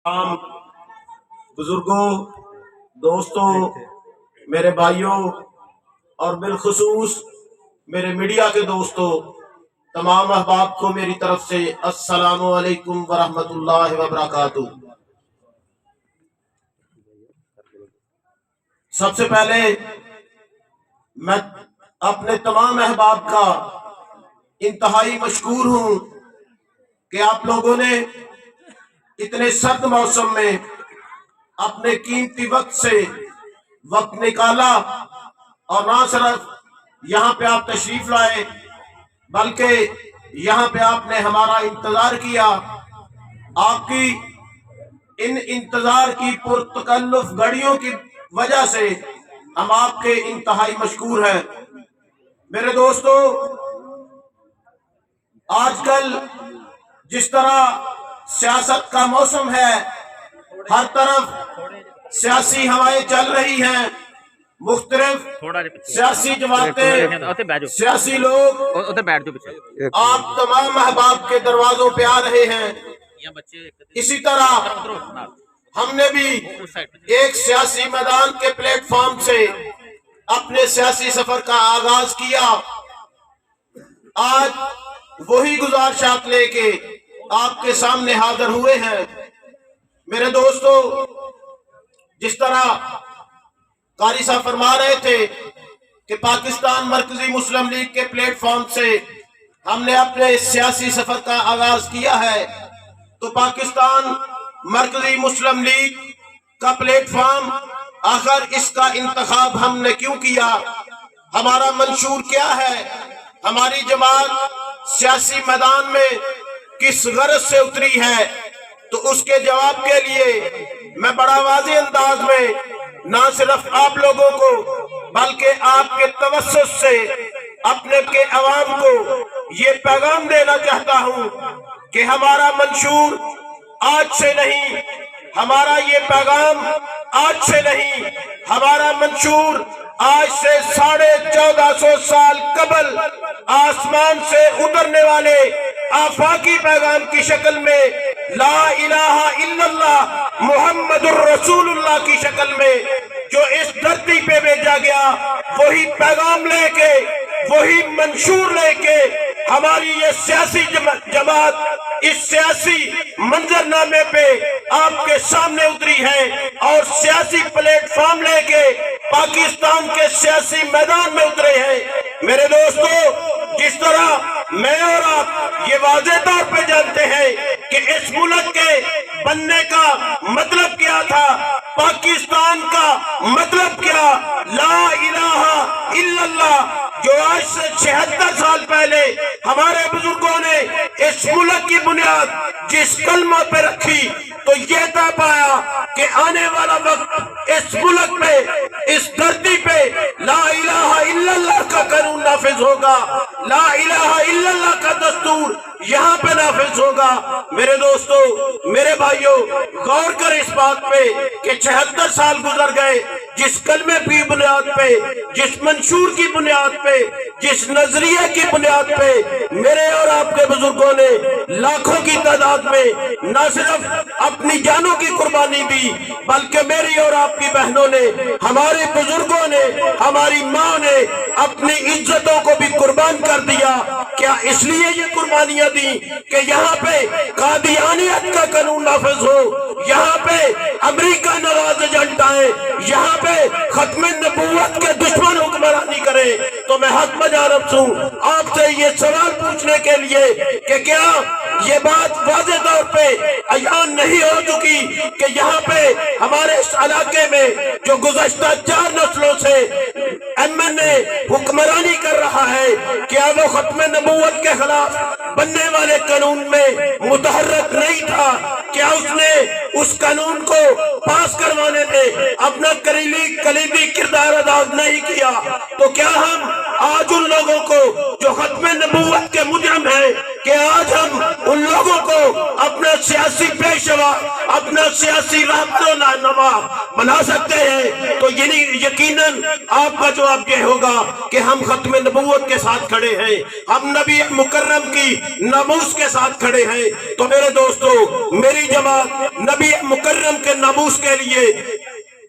तमाम बुजुर्गों, दोस्तों, मेरे भाइयों और बिलखुसूस मेरे मीडिया के दोस्तों, तमाम अहबाब को मेरी तरफ से अस्सलामु अलैकुम वरहमतुल्लाहि वबरकातुहू। सबसे पहले मैं अपने तमाम अहबाब का इंतहाई मशकूर हूं कि आप लोगों ने इतने सर्द मौसम में अपने कीमती वक्त से वक्त निकाला और ना सिर्फ यहाँ पे आप तशरीफ लाए बल्कि यहाँ पे आपने हमारा इंतजार किया। आपकी इन इंतजार की पुरतकल्लुफ घड़ियों की वजह से हम आपके इंतहाई मशकूर हैं। मेरे दोस्तों, आजकल जिस तरह सियासत का मौसम है, हर तरफ सियासी हवाएं चल रही हैं, मुख्तलिफ सियासी जमातें, सियासी लोग आप तमाम अहबाब के दरवाजों पे आ रहे हैं। इसी तरह हमने भी एक सियासी मैदान के प्लेटफॉर्म से अपने सियासी सफर का आगाज किया। आज वही गुजारिशात लेके आपके सामने हाजिर हुए हैं। मेरे दोस्तों, जिस तरह कारी साहब फरमा रहे थे कि पाकिस्तान मरकजी मुस्लिम लीग के प्लेटफॉर्म से हमने अपने सियासी सफर का आगाज किया है, तो पाकिस्तान मरकजी मुस्लिम लीग का प्लेटफॉर्म आखिर इसका इंतखाब हमने क्यों किया, हमारा मंशूर क्या है, हमारी जमात सियासी मैदान में किस गरज से उतरी है, तो उसके जवाब के लिए मैं बड़ा वाज़ेह अंदाज में ना सिर्फ आप लोगों को बल्कि आपके तवस्सुस से अपने के अवाम को ये पैगाम देना चाहता हूं कि हमारा मंशूर आज से नहीं, हमारा ये पैगाम आज से नहीं, हमारा मंशूर आज से 1450 साल कबल आसमान से उतरने वाले आफाकी पैगाम की शक्ल में, ला इलाहा इल्लल्लाह मुहम्मदुर रसूलुल्लाह की शक्ल में जो इस धरती पे भेजा गया, वही पैगाम लेके, वही मंशूर लेके हमारी ये सियासी जमात इस सियासी मंजरनामे पे आपके सामने उतरी है और सियासी प्लेटफॉर्म लेके पाकिस्तान के सियासी मैदान में उतरे हैं। मेरे दोस्तों, जिस तरह मैं और आप ये वाज़ेह तौर पे जानते हैं कि इस मुल्क के बनने का मतलब क्या था, पाकिस्तान का मतलब क्या, ला इलाहा इल्लल्लाह, जो आज से 76 साल पहले हमारे बुजुर्गों ने इस मुल्क की बुनियाद जिस कलमा पे रखी, तो ये तय पाया कि आने वाला वक्त इस मुल्क में, इस धरती पे ला इलाहा इल्लल्लाह का कानून नाफिज होगा, ला इलाहा इल्लल्लाह का दस्तूर यहाँ पे नाफिज होगा। मेरे दोस्तों, मेरे भाइयों, गौर कर इस बात पे कि 76 साल गुजर गए, जिस कलमे की बुनियाद पे, जिस मंशूर की बुनियाद पे, जिस नजरिए की बुनियाद पे मेरे और आपके बुजुर्गों ने लाखों की तादाद में न सिर्फ अपनी जानों की कुर्बानी दी, बल्कि मेरी और आपकी बहनों ने, हमारे बुजुर्गों ने, हमारी माँ ने अपनी इज्जतों को भी कुर्बान कर दिया। क्या इसलिए ये कुर्बानियां दी कि यहाँ पे कादियानियत का कानून नाफिज हो, यहाँ पे अमेरिका नवाज एजेंट आए, यहाँ पे खत्मे नबूवत के दुश्मन हुक्मरानी करे? तो मैं हक मजारब हूँ आपसे ये सवाल पूछने के लिए कि क्या ये बात वाज़ेह तौर पे अयान नहीं हो चुकी कि यहाँ पे हमारे इस इलाके में जो गुज़श्ता 4 नस्लों से एमएनए हुक्मरानी कर रहा है, क्या वो खत्मे नबूवत के खिलाफ बनने वाले कानून में मुतहर्रिक नहीं था? क्या उसने उस कानून को पास करवाने में अपना कलीदी किरदार अदा नहीं किया? तो क्या हम आज उन लोगों को जो खत्मे नबूवत के मुजरिम हैं کہ آج ہم ان لوگوں کو اپنا سیاسی پیشوا، اپنا سیاسی رہبر و رہنما بنا سکتے ہیں، تو یقیناً آپ کا جواب یہ ہوگا کہ ہم ختم نبوت کے ساتھ کھڑے ہیں، ہم نبی مکرم کی ناموس کے ساتھ کھڑے ہیں۔ تو میرے دوستو، میری جماعت نبی مکرم کے ناموس کے لیے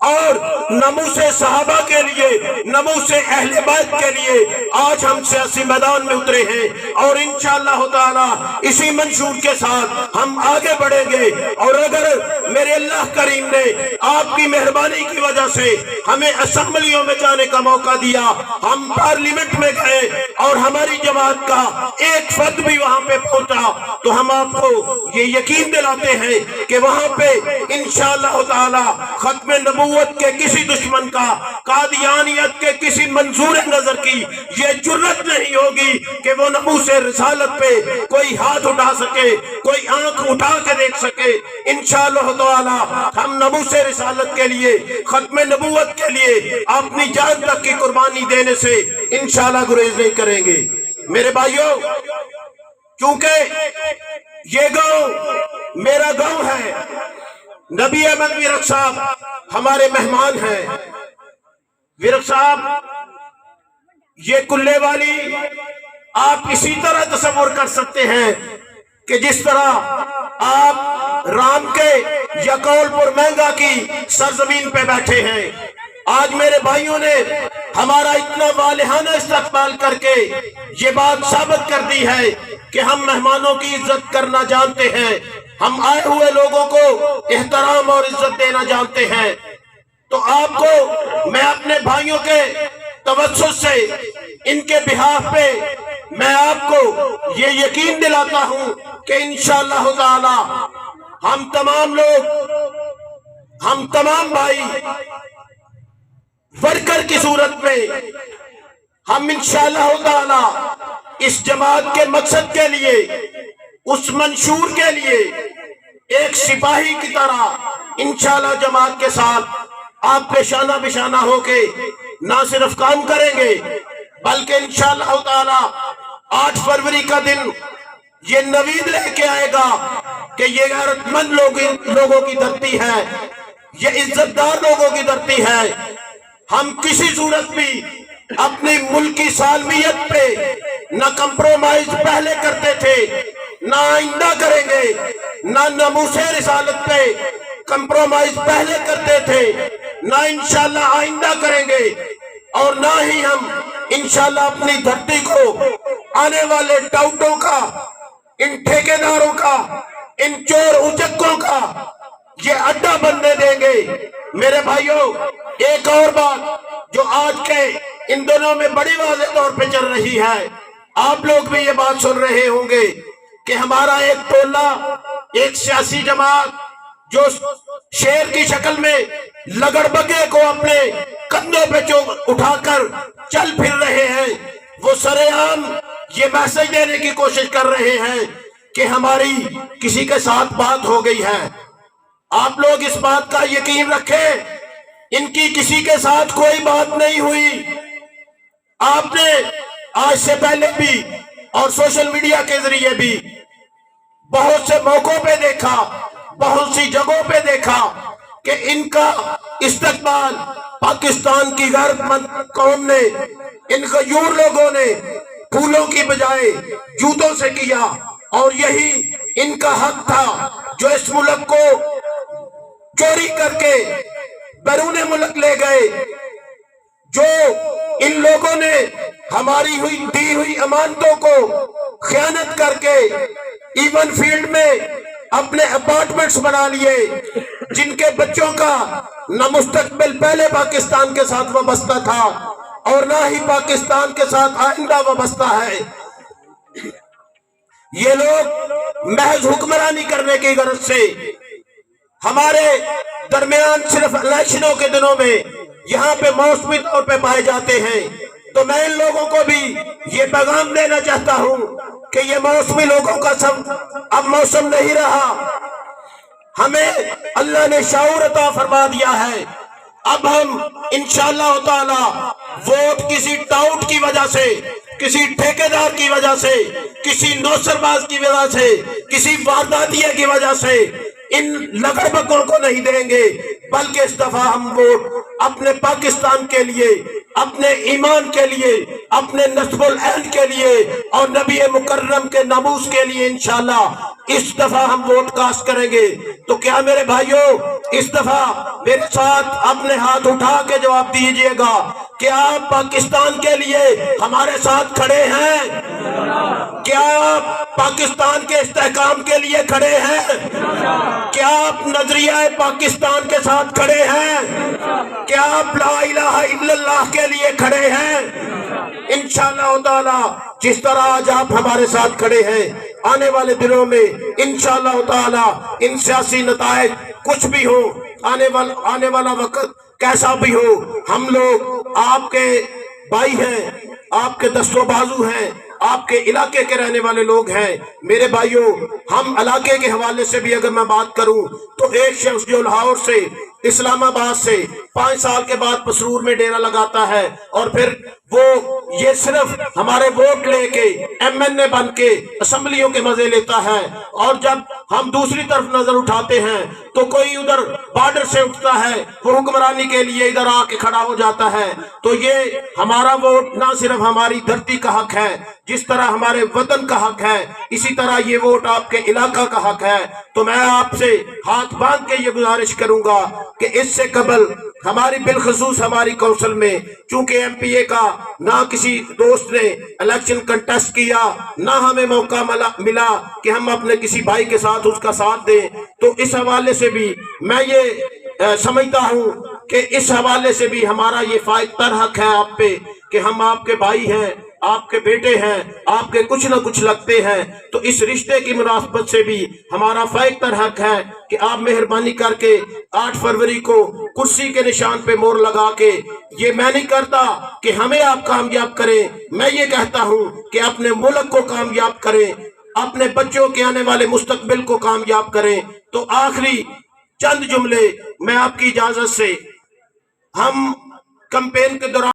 اور ناموس صحابہ کے لیے، ناموس اہل بیت کے لیے آج ہم سیاسی میدان میں اترے ہیں، اور انشاءاللہ تعالی اسی منشور کے ساتھ ہم آگے بڑھیں گے۔ اور اگر میرے اللہ کریم نے آپ کی مہربانی کی وجہ سے ہمیں اسمبلیوں میں جانے کا موقع دیا، ہم پارلیمنٹ میں گئے اور ہماری جماعت کا ایک فرد بھی وہاں پہ پہنچا، تو ہم آپ کو یہ یقین دلاتے ہیں کہ وہاں پہ انشاءاللہ تعالی ختم نبوت کے کسی دشمن کا، قادیانیت کے کسی منظور نظر کی یہ جرت نہیں ہوگی کہ وہ ناموس رسالت پہ کوئی ہاتھ اٹھا سکے، کوئی آنکھ اٹھا کے دیکھ سکے۔ انشاءاللہ تعالی ہم ناموس رسالت کے لیے، ختم نبوت کے لیے اپنی جان تک کی قربانی دینے سے انشاءاللہ گریز نہیں کریں گے۔ میرے بھائیوں، کیونکہ یہ گاؤں میرا گاؤں ہے، نبی احمد ویرک صاحب ہمارے مہمان ہیں۔ ویرک صاحب، یہ کلے والی آپ اسی طرح تصور کر سکتے ہیں کہ جس طرح آپ رام کے یا کول پور مہنگا کی سرزمین پہ بیٹھے ہیں۔ آج میرے بھائیوں نے ہمارا اتنا والہانہ استقبال کر کے یہ بات ثابت کر دی ہے کہ ہم مہمانوں کی عزت کرنا جانتے ہیں، ہم آئے ہوئے لوگوں کو احترام اور عزت دینا جانتے ہیں۔ تو آپ کو میں اپنے بھائیوں کے توسط سے، ان کے بہاف پہ میں آپ کو یہ یقین دلاتا ہوں کہ انشاءاللہ تعالی ہم تمام لوگ، ہم تمام بھائی ورکر کی صورت میں ہم انشاءاللہ تعالی اس جماعت کے مقصد کے لیے، اس منشور کے لیے ایک سپاہی کی طرح انشاءاللہ جماعت کے ساتھ آپ پیشانہ بشانہ ہو کے نہ صرف کام کریں گے، بلکہ انشاءاللہ تعالی 8 فروری کا دن یہ نوید لے کے آئے گا کہ یہ غیرت مند لوگوں کی دھرتی ہے، یہ عزت دار لوگوں کی دھرتی ہے۔ ہم کسی صورت بھی اپنی ملکی سالمیت پہ نہ کمپرومائز پہلے کرتے تھے، نہ آئندہ کریں گے، نہ ناموس رسالت پہ کمپرومائز پہلے کرتے تھے، نہ انشاءاللہ آئندہ کریں گے، اور نہ ہی ہم انشاءاللہ اپنی دھرتی کو آنے والے ٹاؤٹوں کا، ان ٹھیکیداروں کا، ان چور اچکوں کا یہ اڈا بننے دیں گے۔ میرے بھائیوں، ایک اور بات جو آج کے ان دنوں میں بڑی واضح طور پہ چل رہی ہے، آپ لوگ بھی یہ بات سن رہے ہوں گے کہ ہمارا ایک ٹولہ، ایک سیاسی جماعت جو شیر کی شکل میں لگڑ بگے کو اپنے کندھوں پہ اٹھا کر چل پھر رہے ہیں، وہ سرے عام یہ میسج دینے کی کوشش کر رہے ہیں کہ ہماری کسی کے ساتھ بات ہو گئی ہے۔ آپ لوگ اس بات کا یقین رکھیں، ان کی کسی کے ساتھ کوئی بات نہیں ہوئی۔ آپ نے آج سے پہلے بھی اور سوشل میڈیا کے ذریعے بھی بہت سے موقعوں پہ دیکھا، بہت سی جگہوں پہ دیکھا کہ ان کا استقبال پاکستان کی غیرت مند قوم نے، ان غیور لوگوں نے پھولوں کی بجائے جوتوں سے کیا، اور یہی ان کا حق تھا جو اس ملک کو چوری کر کے بیرون ملک لے گئے، جو ان لوگوں نے ہماری دی ہوئی امانتوں کو خیانت کر کے ایون فیلڈ میں اپنے اپارٹمنٹس بنا لیے، جن کے بچوں کا نہ مستقبل پہلے پاکستان کے ساتھ وابستہ تھا اور نہ ہی پاکستان کے ساتھ آئندہ وابستہ ہے۔ یہ لوگ محض حکمرانی کرنے کی غرض سے ہمارے درمیان صرف الیکشنوں کے دنوں میں یہاں پہ موسمی طور پہ پائے جاتے ہیں۔ تو میں ان لوگوں کو بھی یہ پیغام دینا چاہتا ہوں کہ یہ موسمی لوگوں کا سب اب موسم نہیں رہا، ہمیں اللہ نے شعور عطا فرما دیا ہے۔ اب ہم انشاءاللہ تعالی ووٹ کسی ٹاؤٹ کی وجہ سے، किसी ठेकेदार की वजह से, किसी नौसरबाज की वजह से, किसी वारदातिया की वजह से इन लगड़बगों को नहीं देंगे, बल्कि इस दफा हम वोट अपने पाकिस्तान के लिए, अपने ईमान के लिए, अपने नस्बुल ऐन के लिए और नबी मुकर्रम के नामूस के लिए इंशाल्लाह इस दफा हम वोट कास्ट करेंगे। तो क्या मेरे भाइयों, इस दफा मेरे साथ अपने हाथ उठा के जवाब दीजिएगा कि आप पाकिस्तान के लिए हमारे साथ खड़े हैं? क्या आप पाकिस्तान के इस्तेहकाम के लिए खड़े हैं? क्या आप नजरिया पाकिस्तान के साथ खड़े हैं? क्या आप ला इलाहा इल्लल्लाह के लिए खड़े हैं? इंशाअल्लाह ताला जिस तरह आज आप हमारे साथ खड़े हैं, आने वाले दिनों में इंशाअल्लाह ताला इन सियासी नताइज कुछ भी हो, आने वाला वक्त कैसा भी हो, हम लोग आपके भाई हैं, आपके दस्तों बाजू हैं, आपके इलाके के रहने वाले लोग हैं। मेरे भाइयों, हम इलाके के हवाले से भी अगर मैं बात करूं तो एक शख्स जो लाहौर से, इस्लामाबाद से 5 साल के बाद पसरूर में डेरा लगाता है और फिर वो ये सिर्फ हमारे वोट लेके MNA बन के असेंबलियों के मजे लेता है, और जब हम दूसरी तरफ नजर उठाते हैं तो कोई उधर बॉर्डर से उठता है, वो हुक्मरानी के लिए इधर आके खड़ा हो जाता है। तो ये हमारा वोट ना सिर्फ हमारी धरती का हक है, जिस तरह हमारे वतन का हक है, इसी तरह ये वोट आपके इलाका का हक है। तो मैं आपसे हाथ बांध के ये गुजारिश करूंगा कि इससे कबल हमारी बिलखसूस हमारी कौंसिल में चूंकि MPA का ना किसी दोस्त ने इलेक्शन कंटेस्ट किया, ना हमें मौका मिला कि हम अपने किसी भाई के साथ उसका साथ दें, तो इस हवाले से भी मैं ये समझता हूं कि इस हवाले से भी हमारा ये फायदा हक है आप पे कि हम आपके भाई हैं, आपके बेटे हैं, आपके कुछ न कुछ लगते हैं। तो इस रिश्ते की मुनासबत से भी हमारा फायदा हक है कि आप मेहरबानी करके 8 फरवरी को कुर्सी के निशान पे मोहर लगा के, ये मैं नहीं करता कि हमें आप कामयाब करें, मैं ये कहता हूं कि अपने मुल्क को कामयाब करें, अपने बच्चों के आने वाले मुस्तकबिल को कामयाब करें। तो आखिरी चंद जुमले मैं आपकी इजाजत से, हम कैंपेन के दौरान